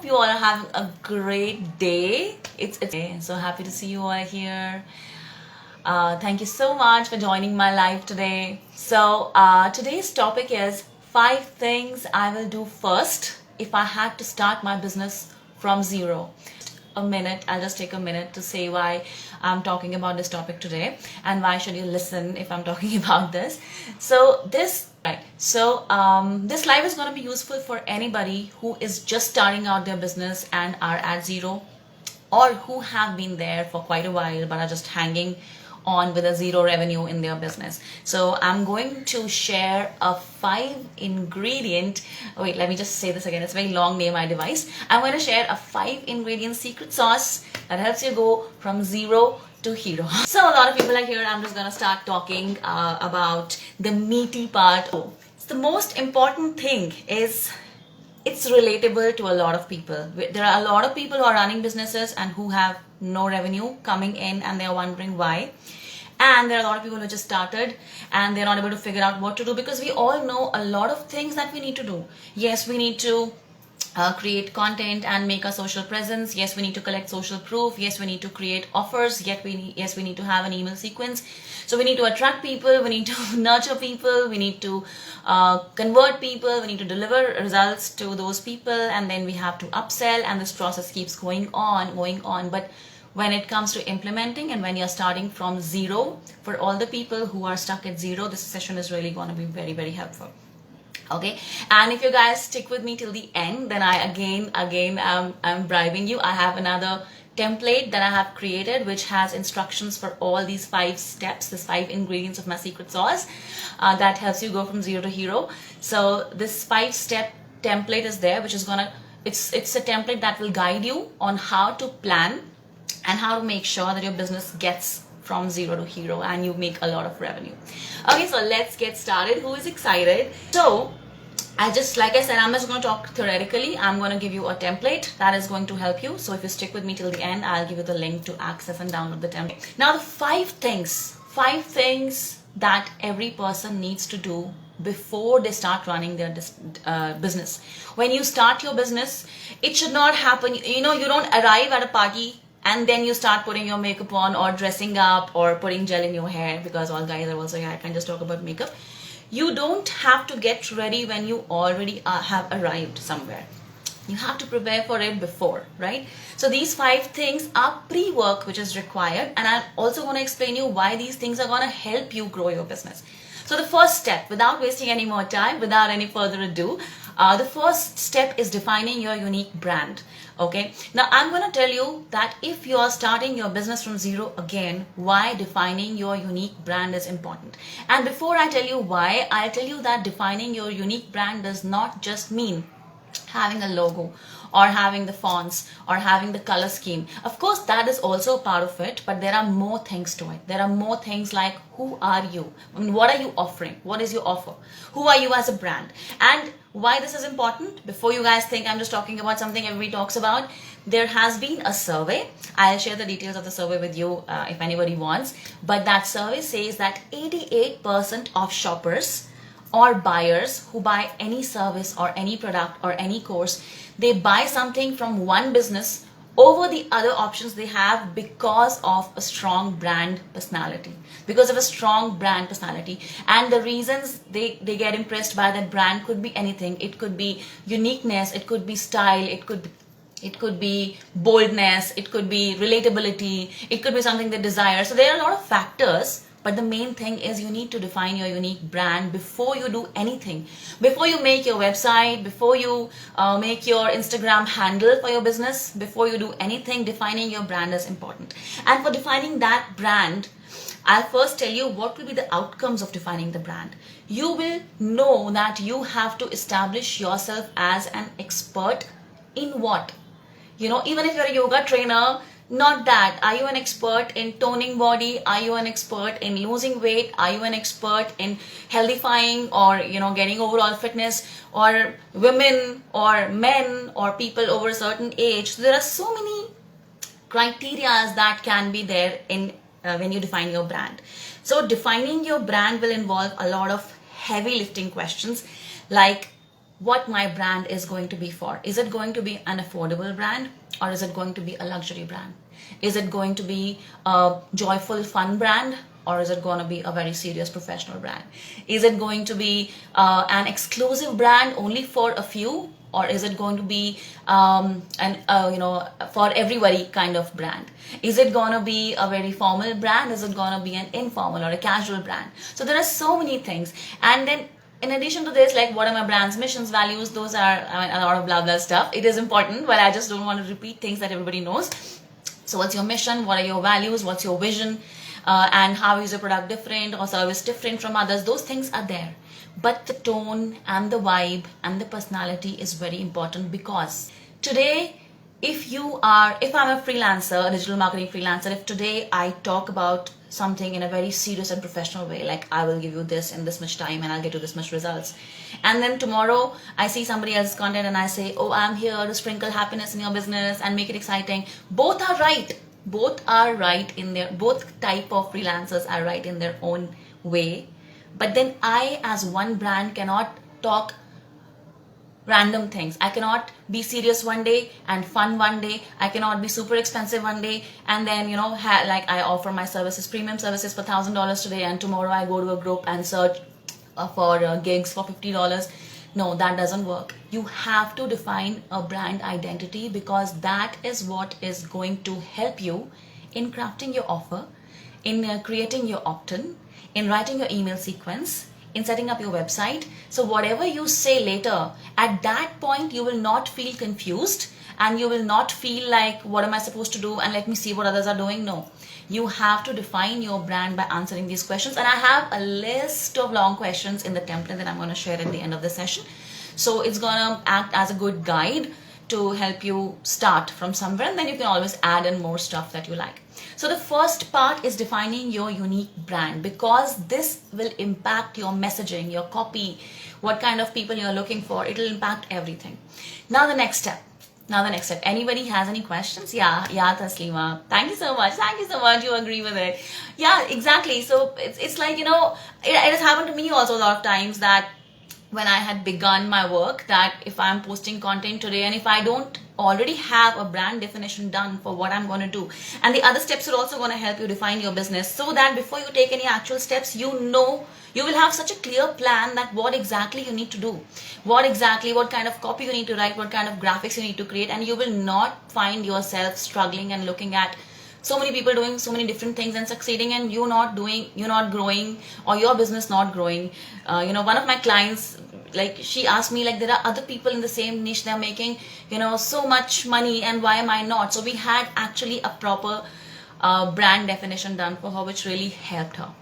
hope you all are having a great day. It's so happy to see you all here. Thank you so much for joining my live today. So today's topic is 5 things I will do first if I had to start my business from zero. I'll just take a minute to say why I'm talking about this topic today and why should you listen if I'm talking about this. This live is going to be useful for anybody who is just starting out their business and are at zero, or who have been there for quite a while but are just hanging on with a zero revenue in their business. So I'm going to share a 5 ingredient, wait, let me just say this again, it's a very long name I devised. I'm going to share a 5 ingredient secret sauce that helps you go from zero to hero. So a lot of people are here. I'm just going to start talking about the meaty part. So the most important thing is it's relatable to a lot of people. There are a lot of people who are running businesses and who have no revenue coming in and they're wondering why. And there are a lot of people who just started and they're not able to figure out what to do, because we all know a lot of things that we need to do. Yes, we need to create content and make a social presence. Yes, we need to collect social proof. Yes, we need to create offers. Yes, we need to have an email sequence. So we need to attract people, we need to nurture people, we need to convert people, we need to deliver results to those people, and then we have to upsell, and this process keeps going on. But when it comes to implementing and when you're starting from zero, for all the people who are stuck at zero, this session is really going to be very, very helpful. Okay, and if you guys stick with me till the end, then I'm bribing you. I have another template that I have created which has instructions for all these 5 steps, these 5 ingredients of my secret sauce that helps you go from zero to hero. So this 5-step template is there, which is it's a template that will guide you on how to plan and how to make sure that your business gets from zero to hero and you make a lot of revenue. Okay, so let's get started. Who is excited? So like I said, I'm just going to talk theoretically. I'm going to give you a template that is going to help you. So if you stick with me till the end, I'll give you the link to access and download the template. Now the 5 things that every person needs to do before they start running their business. When you start your business, it should not happen, you don't arrive at a party and then you start putting your makeup on or dressing up or putting gel in your hair, because all guys are also here. I can just talk about makeup. You don't have to get ready when you already have arrived somewhere. You have to prepare for it before, right? So these 5 things are pre-work which is required, and I'm also going to explain you why these things are going to help you grow your business. So the first step, without wasting any more time, without any further ado, the first step is defining your unique brand. Okay, now I'm going to tell you that if you are starting your business from zero again, why defining your unique brand is important. And before I tell you why, I'll tell you that defining your unique brand does not just mean having a logo or having the fonts or having the color scheme. Of course, that is also part of it, but there are more things to it. There are more things like, who are you? I mean, what are you offering? What is your offer? Who are you as a brand? And why this is important, before you guys think I'm just talking about something everybody talks about, there has been a survey. I'll share the details of the survey with you if anybody wants. But that survey says that 88% of shoppers or buyers who buy any service or any product or any course, they buy something from one business over the other options they have because of a strong brand personality. Because of a strong brand personality. And the reasons they get impressed by that brand could be anything. It could be uniqueness, it could be style, it could be boldness, it could be relatability, it could be something they desire. So there are a lot of factors. But the main thing is you need to define your unique brand before you do anything. Before you make your website, before you make your Instagram handle for your business, before you do anything, defining your brand is important. And for defining that brand, I'll first tell you what will be the outcomes of defining the brand. You will know that you have to establish yourself as an expert in what? Even if you're a yoga trainer, not that. Are you an expert in toning body? Are you an expert in losing weight? Are you an expert in healthifying or, getting overall fitness, or women or men or people over a certain age? So there are so many criteria that can be there in when you define your brand. So defining your brand will involve a lot of heavy lifting questions like, what my brand is going to be for. Is it going to be an affordable brand, or is it going to be a luxury brand? Is it going to be a joyful, fun brand, or is it going to be a very serious professional brand? Is it going to be an exclusive brand only for a few, or is it going to be for everybody kind of brand? Is it going to be a very formal brand? Is it going to be an informal or a casual brand? So there are so many things. And then in addition to this, like, what are my brand's missions, values? Those are, a lot of blah blah stuff. It is important, but I just don't want to repeat things that everybody knows. So what's your mission? What are your values? What's your vision? And how is your product different or service different from others? Those things are there. But the tone and the vibe and the personality is very important, because today, if I'm a freelancer, a digital marketing freelancer, if today I talk about something in a very serious and professional way, like, I will give you this in this much time and I'll get you this much results, and then tomorrow I see somebody else's content and I say, oh, I'm here to sprinkle happiness in your business and make it exciting, both are right. Both type of freelancers are right in their own way. But then I, as one brand, cannot talk random things. I cannot be serious one day and fun one day. I cannot be super expensive one day and then, like, I offer my services, premium services for $1,000 today, and tomorrow I go to a group and search for gigs for $50. No, that doesn't work. You have to define a brand identity, because that is what is going to help you in crafting your offer, in creating your opt-in, in writing your email sequence, in setting up your website. So whatever you say later, at that point you will not feel confused and you will not feel like, what am I supposed to do, and let me see what others are doing. No, you have to define your brand by answering these questions. And I have a list of long questions in the template that I'm going to share at the end of the session. So it's going to act as a good guide to help you start from somewhere, and then you can always add in more stuff that you like. So the first part is defining your unique brand, because this will impact your messaging, your copy, what kind of people you're looking for. It will impact everything. Now the next step. Anybody has any questions? Yeah, Taslima. Thank you so much. You agree with it. Yeah, exactly. So it's like, it has happened to me also a lot of times, that when I had begun my work, that if I'm posting content today and if I don't already have a brand definition done for what I'm going to do, and the other steps are also going to help you define your business, so that before you take any actual steps, you will have such a clear plan that what exactly you need to do, what kind of copy you need to write, what kind of graphics you need to create, and you will not find yourself struggling and looking at so many people doing so many different things and succeeding, and you're not growing, or your business not growing. One of my clients, like, she asked me, like, there are other people in the same niche, they're making so much money, and why am I not? So we had actually a proper brand definition done for her, which really helped her.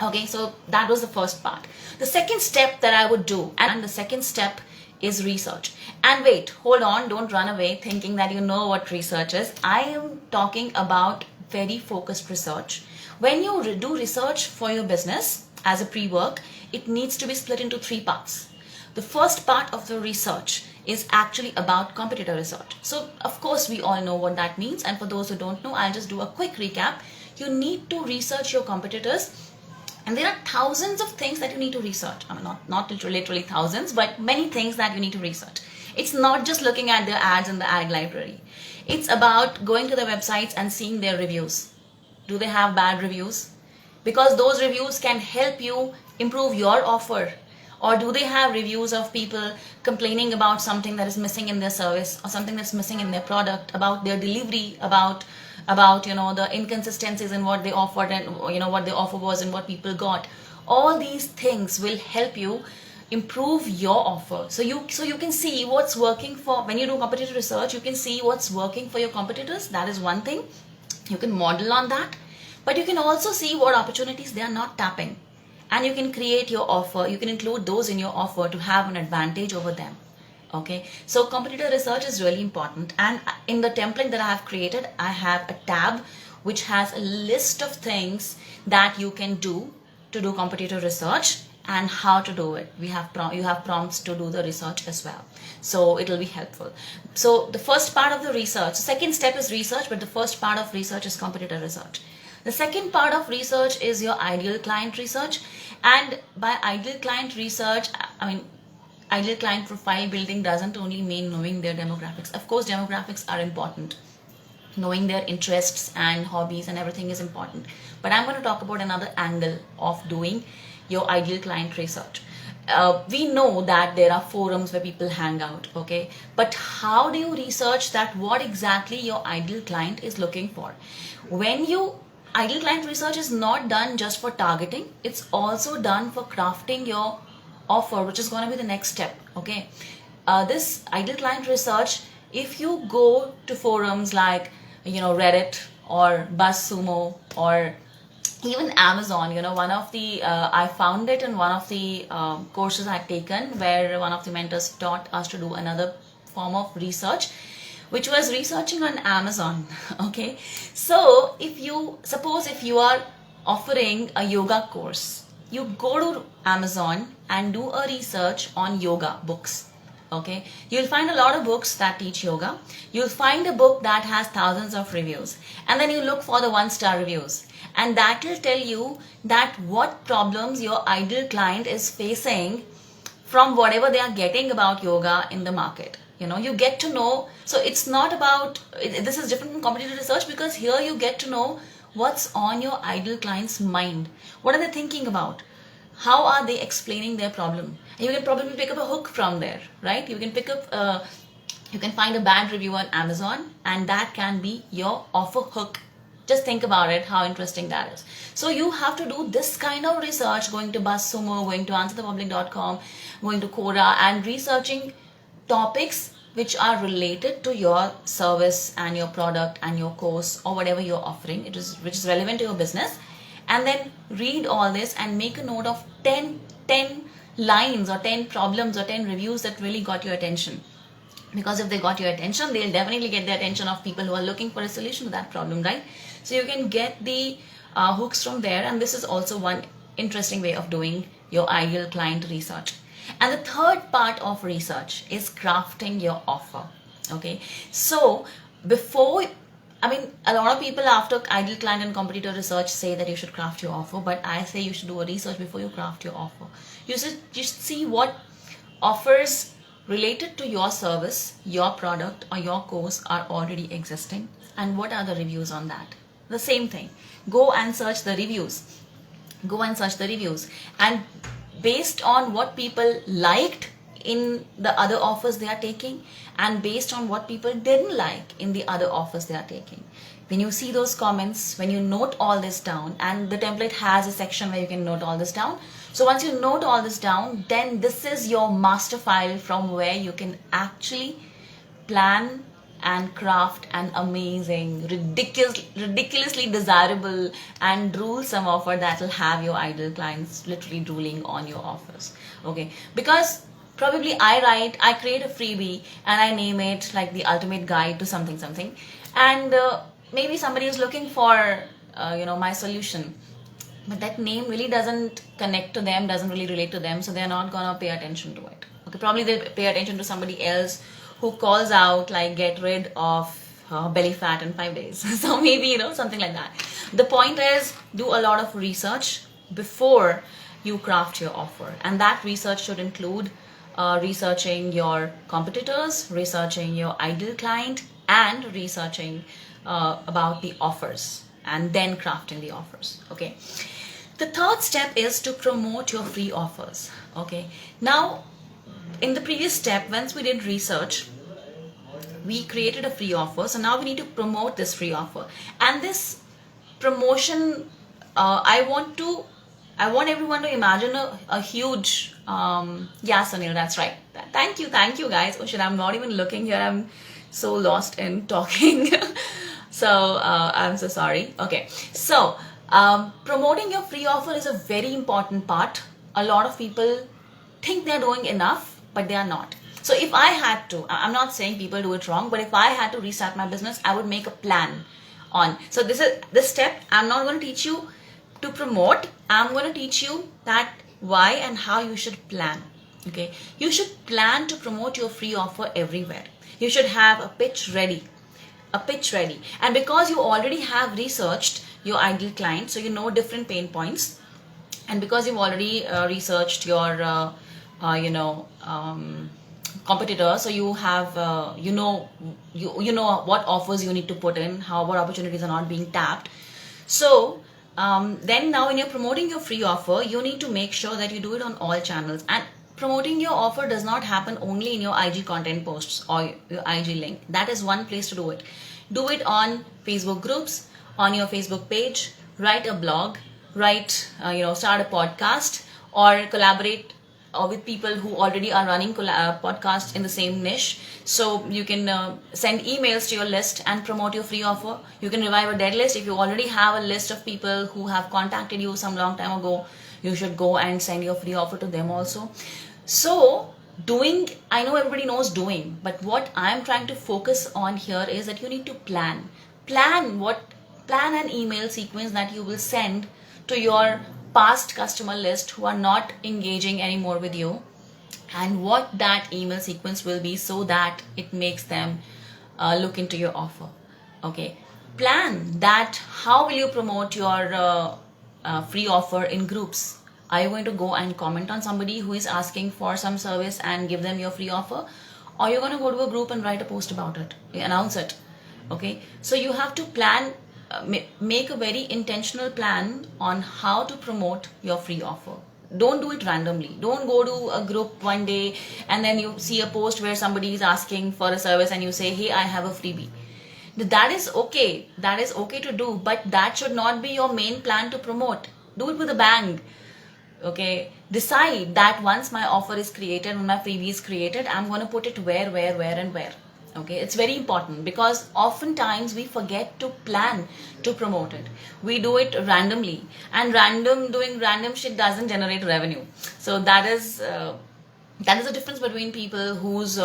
Okay, so that was the first part. The second step that I would do, and the second step is research. And wait, hold on, don't run away thinking that you know what research is. I am talking about very focused research. When you do research for your business as a pre-work, it needs to be split into 3 parts. The first part of the research is actually about competitor research. So of course we all know what that means, and for those who don't know, I'll just do a quick recap. You need to research your competitors. And there are thousands of things that you need to research. I mean, not literally thousands, but many things that you need to research. It's not just looking at their ads in the ad library. It's about going to their websites and seeing their reviews. Do they have bad reviews? Because those reviews can help you improve your offer. Or do they have reviews of people complaining about something that is missing in their service, or something that's missing in their product, about their delivery, about the inconsistencies in what they offered, and what the offer was and what people got. All these things will help you improve your offer. So you can see what's working for, when you do competitor research, you can see what's working for your competitors. That is one thing. You can model on that, but you can also see what opportunities they are not tapping, and you can create your offer. You can include those in your offer to have an advantage over them. Okay, so competitor research is really important, and in the template that I have created, I have a tab which has a list of things that you can do to do competitor research and how to do it. You have prompts to do the research as well, so it will be helpful. So the first part of the research, the second step is research, but the first part of research is competitor research. The second part of research is your ideal client research, and by ideal client research, I mean, ideal client profile building doesn't only mean knowing their demographics. Of course, demographics are important. Knowing their interests and hobbies and everything is important. But I'm going to talk about another angle of doing your ideal client research. We know that there are forums where people hang out, okay? But how do you research that what exactly your ideal client is looking for? When you ideal client research is not done just for targeting, it's also done for crafting your offer, which is going to be the next step, okay? This ideal client research, if you go to forums like Reddit or BuzzSumo or even Amazon, one of the I found it in one of the courses I'd taken, where one of the mentors taught us to do another form of research, which was researching on Amazon. Okay, so if you are offering a yoga course, you go to Amazon and do a research on yoga books. Okay, you'll find a lot of books that teach yoga. You'll find a book that has thousands of reviews, and then you look for the 1-star reviews, and that will tell you that what problems your ideal client is facing from whatever they are getting about yoga in the market. You get to know. So it's not about, this is different from competitive research, because here you get to know what's on your ideal client's mind. What are they thinking about? How are they explaining their problem? And you can probably pick up a hook from there, right? You can you can find a bad review on Amazon, and that can be your offer hook. Just think about it, how interesting that is. So you have to do this kind of research, going to BuzzSumo, going to answerthepublic.com, going to Quora, and researching topics which are related to your service and your product and your course or whatever you're offering, which is relevant to your business. And then read all this and make a note of 10 lines or 10 problems or 10 reviews that really got your attention. Because if they got your attention, they'll definitely get the attention of people who are looking for a solution to that problem, right? So you can get the hooks from there. And this is also one interesting way of doing your ideal client research. And the third part of research is crafting your offer. Okay, so a lot of people after ideal client and competitor research say that you should craft your offer, but I say you should do a research before you craft your offer. You should see what offers related to your service, your product, or your course are already existing, and what are the reviews on that. The same thing. Go and search the reviews. And based on what people liked in the other offers they are taking, and based on what people didn't like in the other offers they are taking, when you see those comments, when you note all this down, and the template has a section where you can note all this down. So once you note all this down, then this is your master file from where you can actually plan and craft an amazing, ridiculously desirable and droolsome offer that will have your ideal clients literally drooling on your offers. Okay, because probably I create a freebie and I name it like the ultimate guide to something, and maybe somebody is looking for my solution, but that name really doesn't connect to them, doesn't really relate to them, so they're not gonna pay attention to it. Okay, probably they pay attention to somebody else who calls out like, get rid of belly fat in 5 days. So maybe something like that. The point is, do a lot of research before you craft your offer, and that research should include researching your competitors, researching your ideal client, and researching about the offers, and then crafting the offers. Okay, the third step is to promote your free offers. Okay, now in the previous step, once we did research, we created a free offer. So now we need to promote this free offer, and this promotion, I want everyone to imagine a huge yeah, Sunil, that's right. Thank you guys. Oh shit, I'm not even looking here, I'm so lost in talking. So I'm so sorry. Okay, so promoting your free offer is a very important part. A lot of people think they're doing enough, but they are not. So if I had to, I'm not saying people do it wrong, but if I had to restart my business, I would make a plan on. So this step, I'm not going to teach you to promote. I'm going to teach you that why and how you should plan. Okay, you should plan to promote your free offer everywhere. You should have a pitch ready. And because you already have researched your ideal client, so you know different pain points, and because you've already researched your competitor, so you have you know what offers you need to put in, how what opportunities are not being tapped. So then now when you're promoting your free offer, you need to make sure that you do it on all channels. And promoting your offer does not happen only in your IG content posts or your IG link. That is one place to do it. Do it on Facebook groups, on your Facebook page, write a blog, start a podcast, or collaborate with people who already are running podcasts in the same niche. So you can send emails to your list and promote your free offer. You can revive a dead list. If you already have a list of people who have contacted you some long time ago, you should go and send your free offer to them also. So doing, I know everybody knows doing, but what I'm trying to focus on here is that you need to plan an email sequence that you will send to your past customer list who are not engaging anymore with you, and what that email sequence will be so that it makes them look into your offer. Okay, plan that. How will you promote your free offer in groups? Are you going to go and comment on somebody who is asking for some service and give them your free offer, or you're going to go to a group and write a post about it, announce it? Okay, so you have to plan, make a very intentional plan on how to promote your free offer. Don't do it randomly. Don't go to a group one day and then you see a post where somebody is asking for a service and you say, hey, I have a freebie. That is okay. That is okay to do, but that should not be your main plan to promote. Do it with a bang. Okay, decide that once my offer is created, when my freebie is created, I'm going to put it where and where. Okay, it's very important because oftentimes we forget to plan to promote it. We do it randomly, and doing random shit doesn't generate revenue. So that is the difference between people whose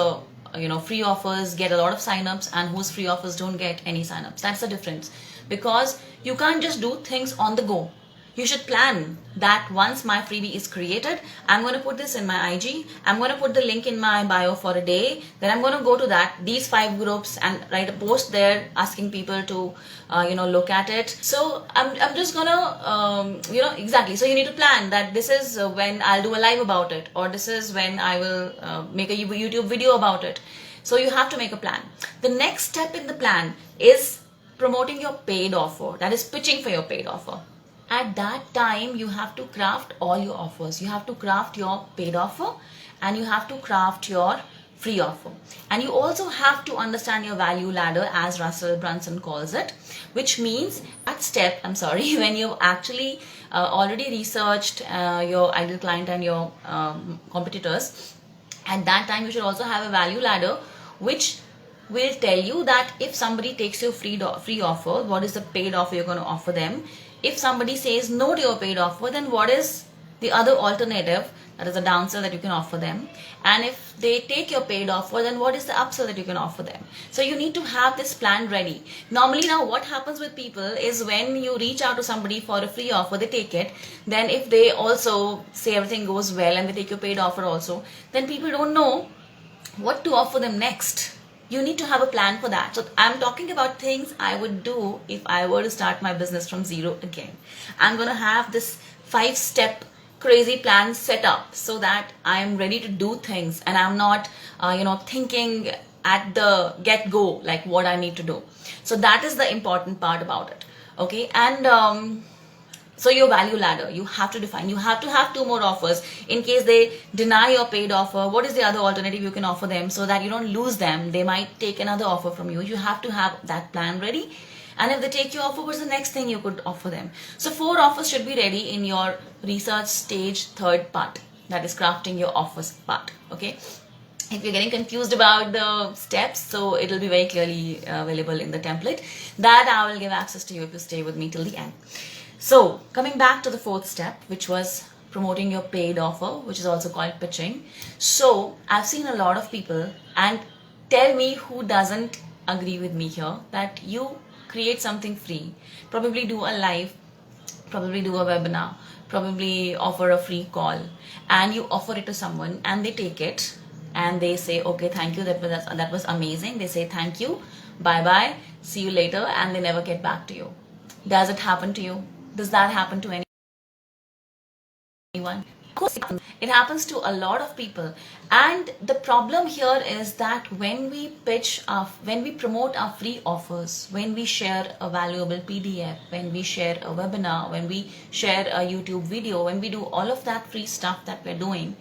free offers get a lot of signups and whose free offers don't get any signups. That's the difference, because you can't just do things on the go. You should plan that once my freebie is created, I'm going to put this in my IG, I'm going to put the link in my bio for a day, then I'm going to go to these 5 groups and write a post there asking people to look at it. So I'm just going to exactly. So you need to plan that this is when I'll do a live about it, or this is when I will make a YouTube video about it. So you have to make a plan. The next step in the plan is promoting your paid offer, that is pitching for your paid offer. At that time, you have to craft all your offers. You have to craft your paid offer and you have to craft your free offer. And you also have to understand your value ladder, as Russell Brunson calls it, which means that step, when you've actually already researched your ideal client and your competitors, at that time you should also have a value ladder which will tell you that if somebody takes your free offer, what is the paid offer you're going to offer them? If somebody says no to your paid offer, then what is the other alternative, that is a downsell that you can offer them? And if they take your paid offer, then what is the upsell that you can offer them? So you need to have this plan ready. Normally now what happens with people is when you reach out to somebody for a free offer, they take it. Then if they also say everything goes well and they take your paid offer also, then people don't know what to offer them next. You need to have a plan for that. So I'm talking about things I would do if I were to start my business from zero again. I'm going to have this 5-step crazy plan set up so that I'm ready to do things and I'm not, thinking at the get-go like what I need to do. So that is the important part about it. Okay, and so your value ladder, you have to define. You have to have 2 more offers. In case they deny your paid offer, what is the other alternative you can offer them so that you don't lose them? They might take another offer from you. You have to have that plan ready. And if they take your offer, what's the next thing you could offer them? So 4 offers should be ready in your research stage 3rd part. That is crafting your offers part. Okay. If you're getting confused about the steps, so it will be very clearly available in the template that I will give access to you if you stay with me till the end. So coming back to the 4th step, which was promoting your paid offer, which is also called pitching. So I've seen a lot of people, and tell me who doesn't agree with me here, that you create something free, probably do a live, probably do a webinar, probably offer a free call, and you offer it to someone and they take it and they say, okay, thank you, that was amazing. They say thank you, bye bye, see you later, and they never get back to you. Does it happen to you? Does that happen to anyone? Of course, it happens to a lot of people. And the problem here is that when we when we promote our free offers, when we share a valuable PDF, when we share a webinar, when we share a YouTube video, when we do all of that free stuff that we're doing,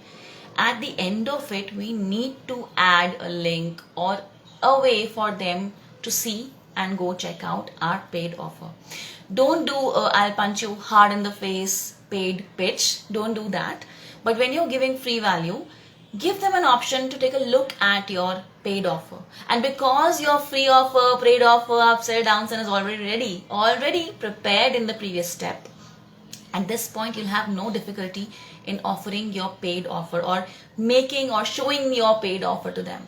at the end of it, we need to add a link or a way for them to see and go check out our paid offer. Don't do I'll punch you hard in the face paid pitch. Don't do that. But when you're giving free value, give them an option to take a look at your paid offer. And because your free offer, paid offer, upsell, downsell is already prepared in the previous step, at this point you'll have no difficulty in offering your paid offer or making or showing your paid offer to them.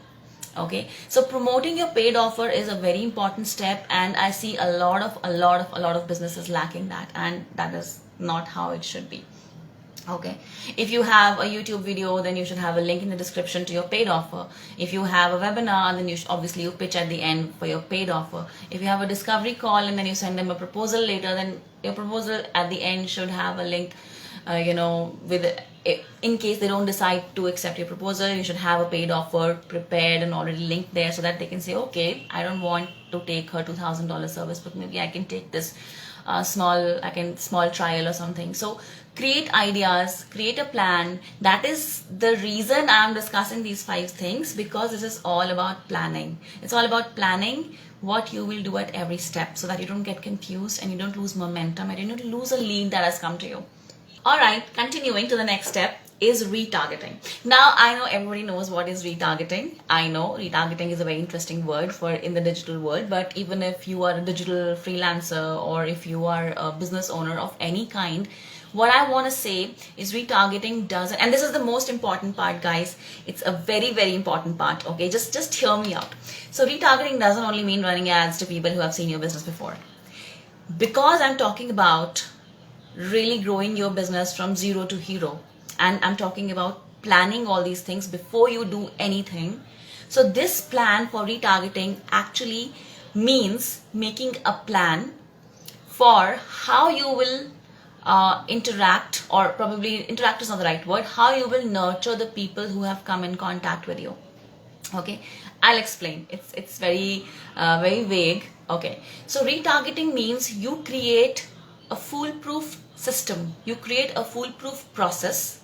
Okay, so promoting your paid offer is a very important step, and I see a lot of businesses lacking that, and that is not how it should be. Okay, if you have a YouTube video, then you should have a link in the description to your paid offer. If you have a webinar, then you should, obviously you pitch at the end for your paid offer. If you have a discovery call and then you send them a proposal later, then your proposal at the end should have a link, with in case they don't decide to accept your proposal, you should have a paid offer prepared and already linked there so that they can say, okay, I don't want to take her $2,000 service, but maybe I can take this small trial or something. So create ideas, create a plan. That is the reason I'm discussing these 5 things, because this is all about planning. It's all about planning what you will do at every step so that you don't get confused and you don't lose momentum and you don't lose a lead that has come to you. Alright, continuing to the next step is retargeting. Now, I know everybody knows what is retargeting. I know retargeting is a very interesting word for in the digital world, but even if you are a digital freelancer or if you are a business owner of any kind, what I want to say is retargeting doesn't, and this is the most important part, guys. It's a very important part. Okay, just hear me out. So retargeting doesn't only mean running ads to people who have seen your business before. Because I'm talking about really growing your business from zero to hero, and I'm talking about planning all these things before you do anything. So this plan for retargeting actually means making a plan for how you will interact, or probably interact is not the right word, how you will nurture the people who have come in contact with you. Okay, I'll explain. It's very vague. Okay, so retargeting means you create a foolproof system, you create a foolproof process,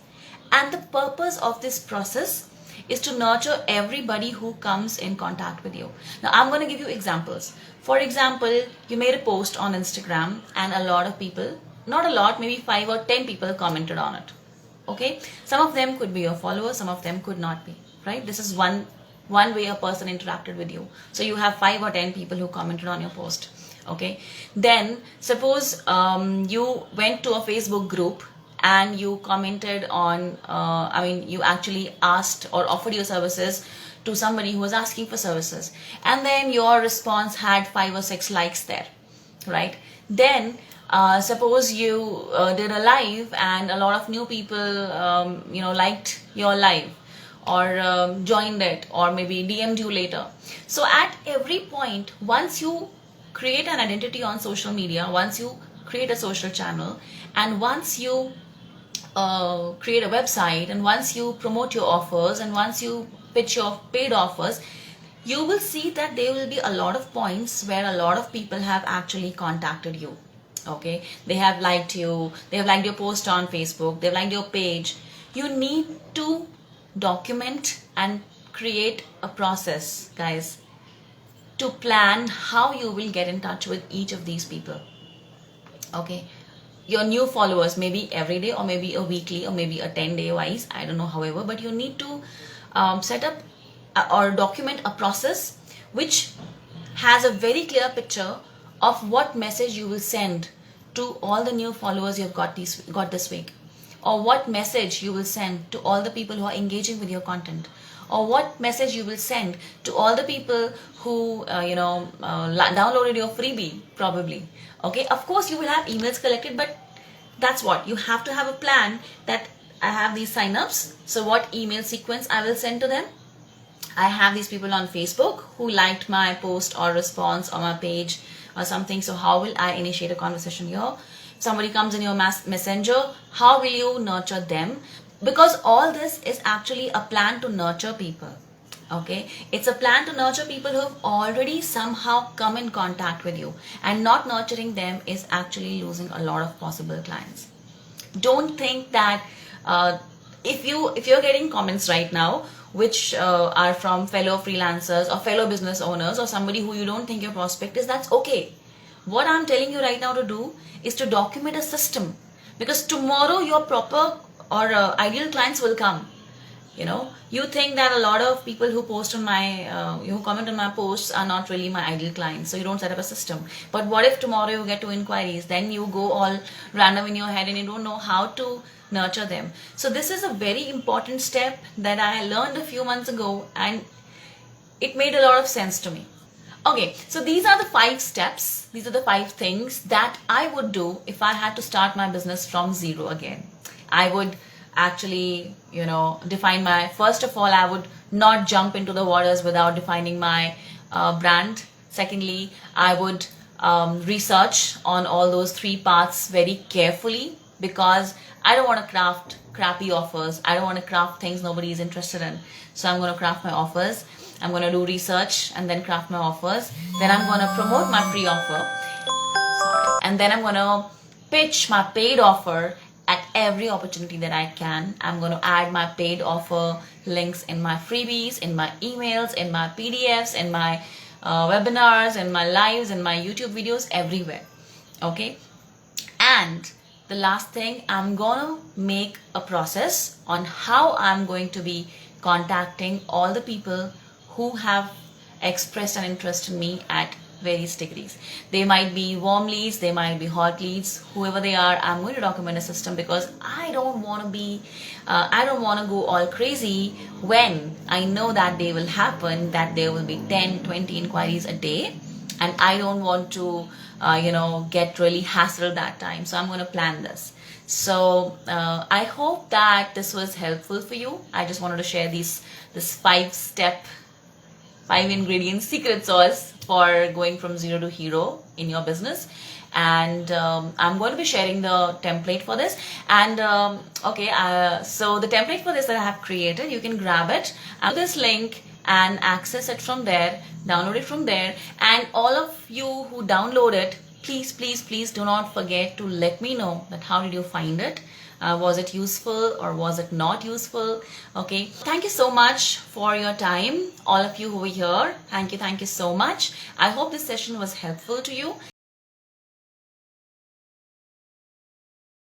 and the purpose of this process is to nurture everybody who comes in contact with you. Now I'm going to give you examples. For example, you made a post on Instagram and a lot of people, not a lot, maybe 5 or 10 people commented on it. Okay, some of them could be your followers, some of them could not be, right? This is one way a person interacted with you. So you have 5 or 10 people who commented on your post. Okay, then suppose you went to a Facebook group and you commented on, you actually asked or offered your services to somebody who was asking for services, and then your response had 5 or 6 likes there, right? Then suppose you did a live and a lot of new people liked your live or joined it or maybe DM'd you later. So at every point, once you create an identity on social media, once you create a social channel, and once you create a website, and once you promote your offers, and once you pitch your paid offers, you will see that there will be a lot of points where a lot of people have actually contacted you. Okay, they have liked you, they have liked your post on Facebook, they've liked your page. You need to document and create a process, guys, to plan how you will get in touch with each of these people. Okay, your new followers, maybe every day or maybe a weekly or maybe a 10-day wise, I don't know, however, but you need to set up or document a process which has a very clear picture of what message you will send to all the new followers you've got this week, or what message you will send to all the people who are engaging with your content, or what message you will send to all the people who downloaded your freebie probably. Okay, of course you will have emails collected, but that's what you have to have a plan, that I have these signups, so what email sequence I will send to them. I have these people on Facebook who liked my post or response or my page or something, so how will I initiate a conversation here? Somebody comes in your messenger, how will you nurture them? because all this is actually a plan to nurture people. Okay, it's a plan to nurture people who have already somehow come in contact with you, and not nurturing them is actually losing a lot of possible clients. Don't think that if you're getting comments right now which are from fellow freelancers or fellow business owners or somebody who you don't think your prospect is, that's okay. What I'm telling you right now to do is to document a system, because tomorrow your proper or ideal clients will come. You think that a lot of people who post on my who comment on my posts are not really my ideal clients, so you don't set up a system. But what if tomorrow you get 2 inquiries, then you go all random in your head and you don't know how to nurture them. So this is a very important step that I learned a few months ago, and it made a lot of sense to me. Okay, so these are the 5 steps, these are the 5 things that I would do if I had to start my business from zero again. I would actually, define first of all, I would not jump into the waters without defining my brand. Secondly, I would research on all those 3 parts very carefully, because I don't want to craft crappy offers. I don't want to craft things nobody is interested in. So I'm going to craft my offers. I'm going to do research and then craft my offers. Then I'm going to promote my free offer. Sorry. And then I'm going to pitch my paid offer at every opportunity that I can. I'm going to add my paid offer links in my freebies, in my emails, in my PDFs, in my webinars, in my lives, in my YouTube videos, everywhere. Okay? And the last thing, I'm going to make a process on how I'm going to be contacting all the people who have expressed an interest in me at various degrees. They might be warm leads, they might be hot leads, whoever they are. I'm going to document a system, because I don't want to go all crazy when I know that day will happen, that there will be 10, 20 inquiries a day, and I don't want to get really hassled that time. So I'm going to plan this. So I hope that this was helpful for you. I just wanted to share this 5-step, 5-ingredient secret sauce for going from zero to hero in your business. And I'm going to be sharing the template for this. And so the template for this that I have created, you can grab it and this link and access it from there, download it from there. And all of you who download it, please do not forget to let me know that how did you find it. Was it useful or was it not useful? Okay, thank you so much for your time, all of you who were here. Thank you so much. I hope this session was helpful to you.